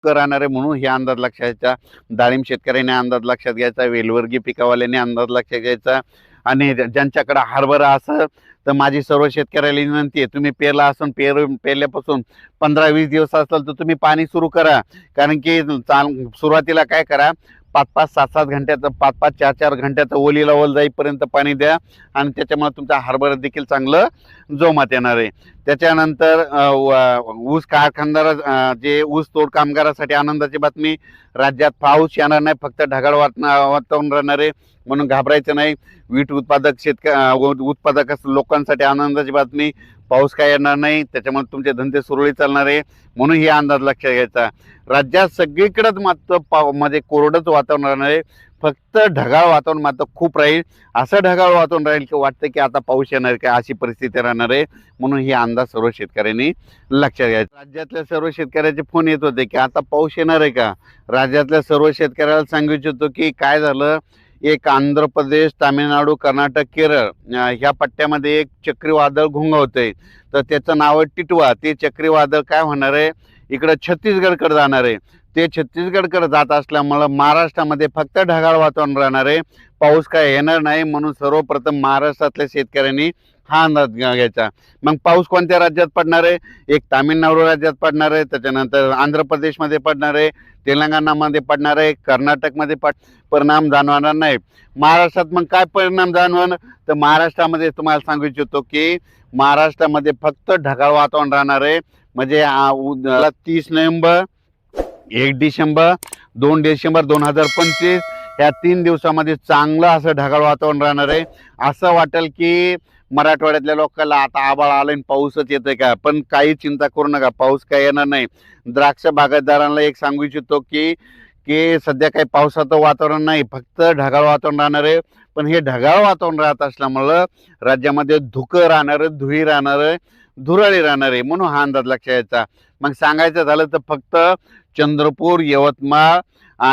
धुक्कर राहणार आहे, म्हणून हे अंदाज लक्षात घ्यायचा. डाळिंब शेतकऱ्यांनी अंदाज लक्षात घ्यायचा, वेलवर्गीय पिकावाल्यांनी अंदाज लक्षात घ्यायचा. आणि ज्यांच्याकडे हरभरा असेल तर माझी सर्व शेतकऱ्याला विनंती आहे, तुम्ही पेरला असून पेरल्यापासून 15-20 दिवस असेल तर तुम्ही पाणी सुरू करा. कारण की सुरुवातीला काय करा, 5-5, 7-7 घंट्याचं, 5-5, 4-4 घंट्याचं ओलीला ओल जाईपर्यंत पाणी द्या आणि त्याच्यामुळे तुमचा हरभरा देखील चांगलं जोमात येणार आहे. त्याच्यानंतर ऊस कारखानदार जे ऊस तोड कामगारासाठी आनंदाची बातमी, राज्यात पाऊस येणार नाही, फक्त ढगाळ वातावरण राहणार आहे, म्हणून घाबरायचं नाही. वीट उत्पादक लोकांसाठी आनंदाची बातमी, पाऊस काय येणार नाही, त्याच्यामुळे तुमचे धंदे सुरळीत चालणार आहे, म्हणून हे अंदाज लक्षात घ्यायचा. राज्यात सगळीकडेच मात्र मध्ये कोरडंच वातावरण राहणार आहे, फक्त ढगाळ वातावरण मात्र खूप राहील. असं ढगाळ वातावरण राहील की वाटतं की आता पाऊस येणार का, अशी परिस्थिती राहणार आहे, म्हणून ही अंदाज सर्व शेतकऱ्यांनी लक्षात घ्यायचा. राज्यातल्या सर्व शेतकऱ्याचे फोन येत होते की आता पाऊस येणार आहे का. राज्यातल्या सर्व शेतकऱ्याला सांगू इच्छितो की काय झालं, एक आंध्र प्रदेश, तामिळनाडू, कर्नाटक, केरळ ह्या पट्ट्यामध्ये एक चक्रीवादळ घोंघावतंय, तर त्याचं नाव आहे टिटवा. ते चक्रीवादळ काय होणार आहे, इकडं छत्तीसगडकडे जाणार आहे. ते छत्तीसगडकडे जात असल्यामुळं महाराष्ट्रामध्ये फक्त ढगाळ वातावरण राहणार आहे, पाऊस काय येणार नाही, म्हणून सर्वप्रथम महाराष्ट्रातल्या शेतकऱ्यांनी हा अंदाज घ्यायचा. मग पाऊस कोणत्या राज्यात पडणार आहे, एक तामिळनाडू राज्यात पडणार आहे, त्याच्यानंतर आंध्र प्रदेशमध्ये पडणार आहे, तेलंगणामध्ये पडणार आहे, कर्नाटकमध्ये परिणाम जाणवणार नाही. महाराष्ट्रात मग काय परिणाम जाणवणार, तर महाराष्ट्रामध्ये तुम्हाला सांगू इच्छितो की महाराष्ट्रामध्ये फक्त ढगाळ वातावरण राहणार आहे. म्हणजे 30 नोव्हेंबर, 1 डिसेंबर, 2 डिसेंबर 2025 ह्या 3 दिवसामध्ये चांगलं असं ढगाळ वातावरण राहणार आहे. असं वाटेल की मराठवाड्यातल्या लोकांना आता आभाळ आलं आणि पाऊसच येतोय का, पण काही चिंता करू नका, पाऊस काय येणार नाही. द्राक्ष बागायतदारांना एक सांगू इच्छितो की की सध्या काही पावसाचं वातावरण नाही, फक्त ढगाळ वातावरण राहणार आहे. पण हे ढगाळ वातावरण राहत असल्यामुळं राज्यामध्ये धुकं राहणार आहे, धुळी राहणार आहे, धुराळी राहणार आहे, म्हणून हा अंदाज लक्षात यायचा. मग सांगायचं झालं तर फक्त चंद्रपूर, यवतमाळ,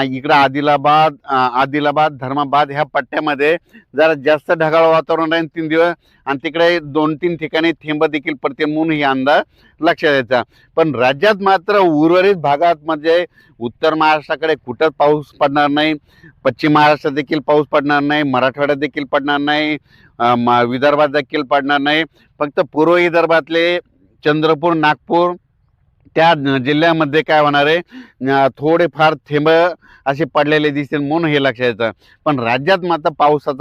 इकडं आदिलाबाद, धर्माबाद ह्या पट्ट्यामध्ये जरा जास्त ढगाळ वातावरण राहील 3 दिवस, आणि तिकडे 2-3 ठिकाणी थेंब देखील पडते, म्हणून ही अंदाज लक्षात द्यायचा. पण राज्यात मात्र उर्वरित भागात म्हणजे उत्तर महाराष्ट्राकडे कुठंच पाऊस पडणार नाही, पश्चिम महाराष्ट्रात देखील पाऊस पडणार नाही, मराठवाड्यात देखील पडणार नाही, विदर्भात देखील पडणार नाही. फक्त पूर्व विदर्भातले चंद्रपूर, नागपूर त्या जिल्ह्यामध्ये काय होणार आहे, थोडेफार थेंब असे पडलेले दिसतील, म्हणून हे लक्षात येतं. पण राज्यात मात्र पावसाचा